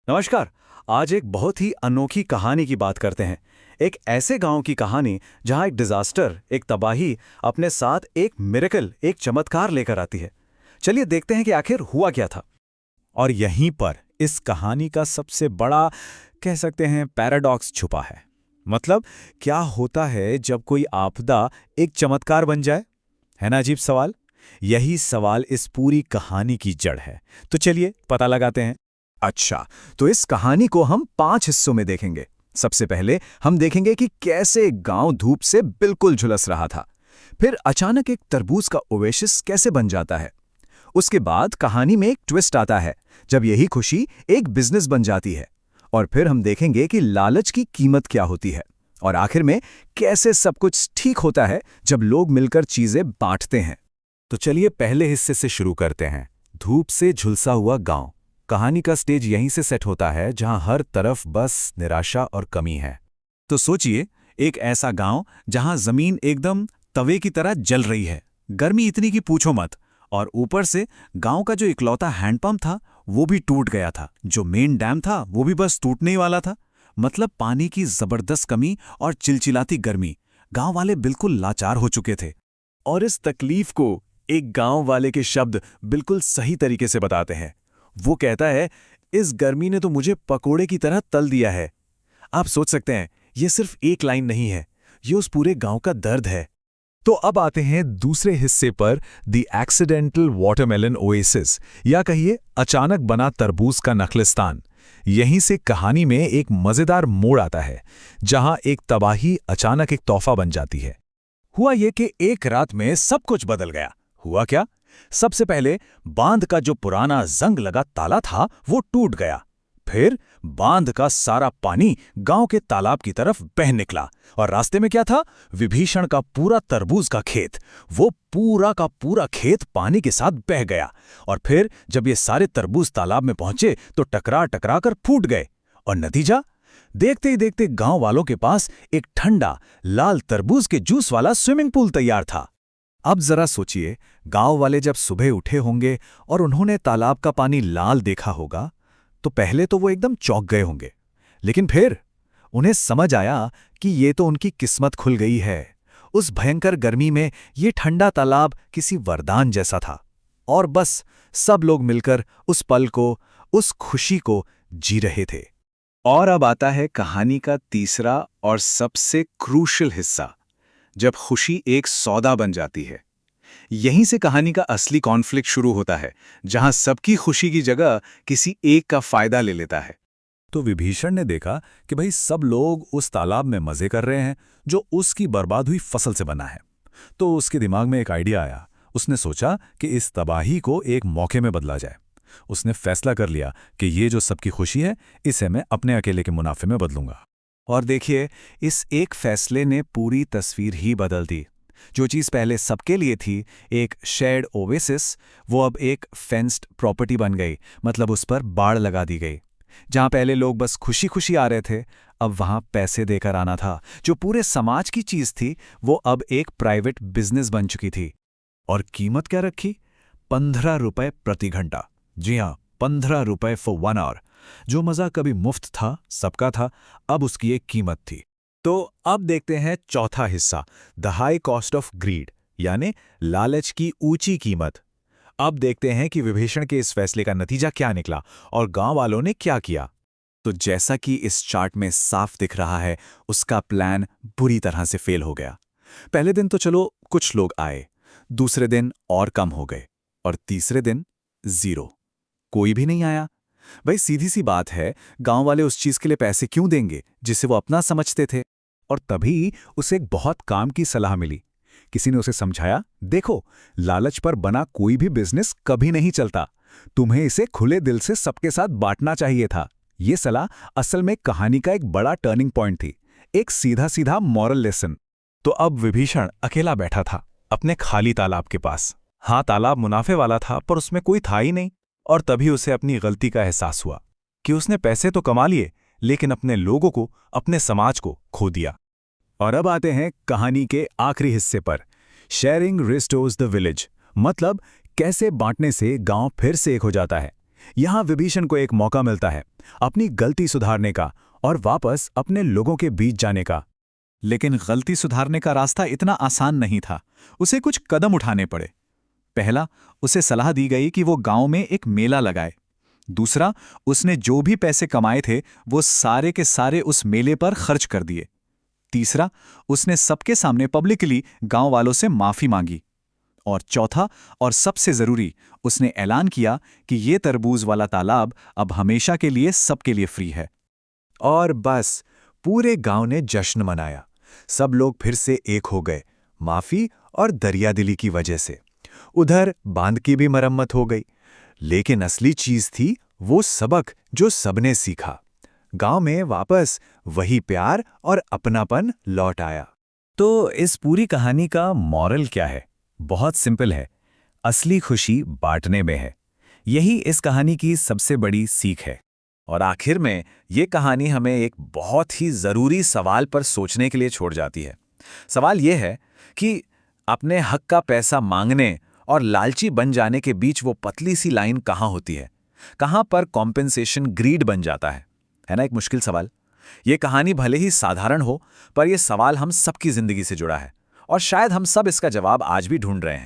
नमस्कार। आज एक बहुत ही अनोखी कहानी की बात करते हैं। एक ऐसे गांव की कहानी जहां एक डिजास्टर, एक तबाही अपने साथ एक मिरेकल, एक चमत्कार लेकर आती है। चलिए देखते हैं कि आखिर हुआ क्या था। और यहीं पर इस कहानी का सबसे बड़ा कह सकते हैं पैराडॉक्स छुपा है। मतलब क्या होता है जब कोई आपदा एक चमत्कार बन जाए? है ना अजीब सवाल। यही सवाल इस पूरी कहानी की जड़ है। तो चलिए पता लगाते हैं। अच्छा, तो इस कहानी को हम 5 हिस्सों में देखेंगे। सबसे पहले हम देखेंगे कि कैसे एक गांव धूप से बिल्कुल झुलस रहा था। फिर अचानक एक तरबूज का ओएसिस कैसे बन जाता है। उसके बाद कहानी में एक ट्विस्ट आता है, जब यही खुशी एक बिजनेस बन जाती है। और फिर हम देखेंगे कि लालच की कीमत क्या होती है। और आखिर में कैसे सब कुछ ठीक होता है जब लोग मिलकर चीजें बांटते हैं। तो चलिए पहले हिस्से से शुरू करते हैं। धूप से झुलसा हुआ गांव। कहानी का स्टेज यहीं से सेट होता है जहां हर तरफ बस निराशा और कमी है। तो सोचिए, एक ऐसा गांव जहां जमीन एकदम तवे की तरह जल रही है, गर्मी इतनी कि पूछो मत। और ऊपर से गांव का जो इकलौता हैंडपंप था वो भी टूट गया था। जो मेन डैम था वो भी बस टूटने ही वाला था। मतलब पानी की जबरदस्त कमी और चिलचिलाती गर्मी। गांव वाले बिल्कुल लाचार हो चुके थे। और इस तकलीफ को एक गांव वाले के शब्द बिल्कुल सही तरीके से बताते हैं। वो कहता है, इस गर्मी ने तो मुझे पकोड़े की तरह तल दिया है। आप सोच सकते हैं, ये सिर्फ एक लाइन नहीं है, ये उस पूरे गांव का दर्द है। तो अब आते हैं दूसरे हिस्से पर, द एक्सीडेंटल वाटरमेलन ओएसिस, या कहिए अचानक बना तरबूज का नखलिस्तान। यहीं से कहानी में एक मजेदार मोड़ आता है, जहां एक तबाही अचानक एक तोहफा बन जाती है। हुआ ये कि एक रात में सब कुछ बदल गया। हुआ क्या? सबसे पहले बांध का जो पुराना जंग लगा ताला था वो टूट गया। फिर बांध का सारा पानी गांव के तालाब की तरफ बह निकला। और रास्ते में क्या था? विभीषण का पूरा तरबूज का खेत। वो पूरा का पूरा खेत पानी के साथ बह गया। और फिर जब ये सारे तरबूज तालाब में पहुंचे तो टकरा टकरा कर फूट गए। और नतीजा? देखते ही देखते गांव वालों के पास एक ठंडा लाल तरबूज के जूस वाला स्विमिंग पूल तैयार था। अब जरा सोचिए, गांव वाले जब सुबह उठे होंगे और उन्होंने तालाब का पानी लाल देखा होगा, तो पहले तो वो एकदम चौंक गए होंगे। लेकिन फिर उन्हें समझ आया कि ये तो उनकी किस्मत खुल गई है। उस भयंकर गर्मी में ये ठंडा तालाब किसी वरदान जैसा था। और बस सब लोग मिलकर उस पल को, उस खुशी को जी रहे थे। और अब आता है कहानी का तीसरा और सबसे क्रूशियल हिस्सा, जब खुशी एक सौदा बन जाती है। यहीं से कहानी का असली कॉन्फ्लिक्ट शुरू होता है, जहां सबकी खुशी की जगह किसी एक का फायदा ले लेता है। तो विभीषण ने देखा कि भाई सब लोग उस तालाब में मजे कर रहे हैं जो उसकी बर्बाद हुई फसल से बना है। तो उसके दिमाग में एक आइडिया आया। उसने सोचा कि इस तबाही को एक मौके में बदला जाए। उसने फैसला कर लिया कि ये जो सबकी खुशी है, इसे मैं अपने अकेले के मुनाफे में बदलूंगा। और देखिए, इस एक फैसले ने पूरी तस्वीर ही बदल दी। जो चीज़ पहले सबके लिए थी, एक शेयर्ड ओएसिस, वो अब एक फेंस्ड प्रॉपर्टी बन गई। मतलब उस पर बाड़ लगा दी गई। जहां पहले लोग बस खुशी खुशी आ रहे थे, अब वहां पैसे देकर आना था। जो पूरे समाज की चीज़ थी, वो अब एक प्राइवेट बिजनेस बन चुकी थी। और कीमत क्या रखी? 15 रुपए प्रति घंटा। जी हाँ, 15 रुपए फॉर 1 आवर। जो मजा कभी मुफ्त था, सबका था, अब उसकी एक कीमत थी। तो अब देखते हैं चौथा हिस्सा, the high cost of greed, यानी लालच की ऊंची कीमत। अब देखते हैं कि विभीषण के इस फैसले का नतीजा क्या निकला और गांव वालों ने क्या किया। तो जैसा कि इस चार्ट में साफ दिख रहा है, उसका प्लान बुरी तरह से फेल हो गया। पहले दिन तो चलो कुछ लोग आए, दूसरे दिन और कम हो गए, और तीसरे दिन जीरो, कोई भी नहीं आया। भाई सीधी सी बात है, गांव वाले उस चीज के लिए पैसे क्यों देंगे जिसे वो अपना समझते थे? और तभी उसे एक बहुत काम की सलाह मिली। किसी ने उसे समझाया, देखो, लालच पर बना कोई भी बिजनेस कभी नहीं चलता। तुम्हें इसे खुले दिल से सबके साथ बांटना चाहिए था। ये सलाह असल में कहानी का एक बड़ा टर्निंग पॉइंट थी, एक सीधा सीधा मॉरल लेसन। तो अब विभीषण अकेला बैठा था अपने खाली तालाब के पास। हाँ, तालाब मुनाफे वाला था, पर उसमें कोई था ही नहीं। और तभी उसे अपनी गलती का एहसास हुआ कि उसने पैसे तो कमा लिए, लेकिन अपने लोगों को, अपने समाज को खो दिया। और अब आते हैं कहानी के आखिरी हिस्से पर, शेयरिंग रिस्टोर्स द विलेज। मतलब कैसे बांटने से गांव फिर से एक हो जाता है। यहाँ विभीषण को एक मौका मिलता है अपनी गलती सुधारने का और वापस अपने लोगों के बीच जाने का। लेकिन गलती सुधारने का रास्ता इतना आसान नहीं था। उसे कुछ कदम उठाने पड़े। पहला, उसे सलाह दी गई कि वो गांव में एक मेला लगाए। दूसरा, उसने जो भी पैसे कमाए थे वो सारे के सारे उस मेले पर खर्च कर दिए। तीसरा, उसने सबके सामने पब्लिकली गांव वालों से माफी मांगी। और चौथा और सबसे जरूरी, उसने ऐलान किया कि ये तरबूज वाला तालाब अब हमेशा के लिए सबके लिए फ्री है। और बस पूरे गांव ने जश्न मनाया। सब लोग फिर से एक हो गए, माफी और दरियादिली की वजह से। उधर बांध की भी मरम्मत हो गई। लेकिन असली चीज थी वो सबक जो सबने सीखा। गांव में वापस वही प्यार और अपनापन लौट आया। तो इस पूरी कहानी का मॉरल क्या है? बहुत सिंपल है। असली खुशी बांटने में है। यही इस कहानी की सबसे बड़ी सीख है। और आखिर में ये कहानी हमें एक बहुत ही ज़रूरी सवाल पर सोचने के लिए छोड़ जाती है। सवाल ये है कि अपने हक का पैसा मांगने और लालची बन जाने के बीच वो पतली सी लाइन कहाँ होती है? कहाँ पर कॉम्पेंसेशन ग्रीड बन जाता है ना? एक मुश्किल सवाल। ये कहानी भले ही साधारण हो, पर यह सवाल हम सबकी जिंदगी से जुड़ा है और शायद हम सब इसका जवाब आज भी ढूंढ रहे हैं।